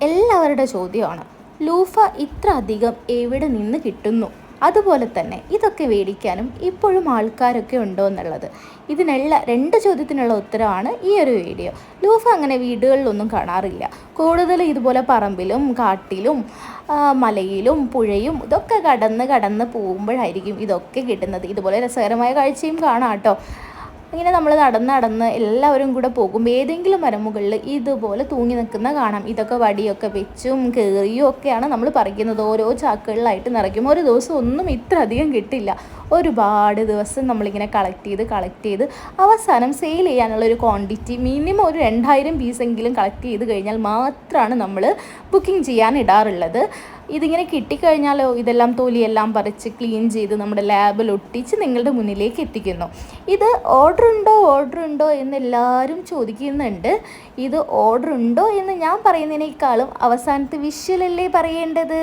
എല്ലാവരുടെ ചോദ്യമാണ്, ലൂഫ ഇത്ര അധികം എവിടെ നിന്ന് കിട്ടുന്നു? അതുപോലെ തന്നെ ഇതൊക്കെ മേടിക്കാനും ഇപ്പോഴും ആൾക്കാരൊക്കെ ഉണ്ടോ എന്നുള്ളത്. ഇതിനുള്ള രണ്ട് ചോദ്യത്തിനുള്ള ഉത്തരവാണ് ഈ ഒരു വീഡിയോ. ലൂഫ അങ്ങനെ വീടുകളിലൊന്നും കാണാറില്ല. കൂടുതൽ ഇതുപോലെ പറമ്പിലും കാട്ടിലും മലയിലും പുഴയും ഇതൊക്കെ കടന്ന് പോകുമ്പോഴായിരിക്കും ഇതൊക്കെ കിട്ടുന്നത്. ഇതുപോലെ രസകരമായ കാഴ്ചയും കാണാം കേട്ടോ. ഇങ്ങനെ നമ്മൾ നടന്ന് എല്ലാവരും കൂടെ പോകുമ്പോൾ ഏതെങ്കിലും മരമുകളിൽ ഇതുപോലെ തൂങ്ങി നിൽക്കുന്ന കാണാം. ഇതൊക്കെ വടിയൊക്കെ വെച്ചും കയറിയും ഒക്കെയാണ് നമ്മൾ പറിക്കുന്നത്. ഓരോ ചാക്കുകളിലായിട്ട് നിറയ്ക്കും. ഒരു ദിവസം ഒന്നും ഇത്ര അധികം കിട്ടില്ല. ഒരുപാട് ദിവസം നമ്മളിങ്ങനെ കളക്ട് ചെയ്ത് അവസാനം സെയിൽ ചെയ്യാനുള്ള ഒരു ക്വാണ്ടിറ്റി മിനിമം ഒരു 2000 പീസെങ്കിലും കളക്ട് ചെയ്ത് കഴിഞ്ഞാൽ മാത്രമാണ് നമ്മൾ ബുക്കിംഗ് ചെയ്യാൻ ഇടാറുള്ളത്. ഇതിങ്ങനെ കിട്ടിക്കഴിഞ്ഞാലോ ഇതെല്ലാം തൊലിയെല്ലാം പറിച്ച് ക്ലീൻ ചെയ്ത് നമ്മുടെ ലാബിൽ ഒട്ടിച്ച് നിങ്ങളുടെ മുന്നിലേക്ക് എത്തിക്കുന്നു. ഇത് ഓർഡർ ഉണ്ടോ എന്ന് എല്ലാവരും ചോദിക്കുന്നുണ്ട്. ഇത് ഓർഡർ ഉണ്ടോ എന്ന് ഞാൻ പറയുന്നതിനേക്കാളും അവസാനത്തെ വിഷ്വലല്ലേ പറയേണ്ടത്.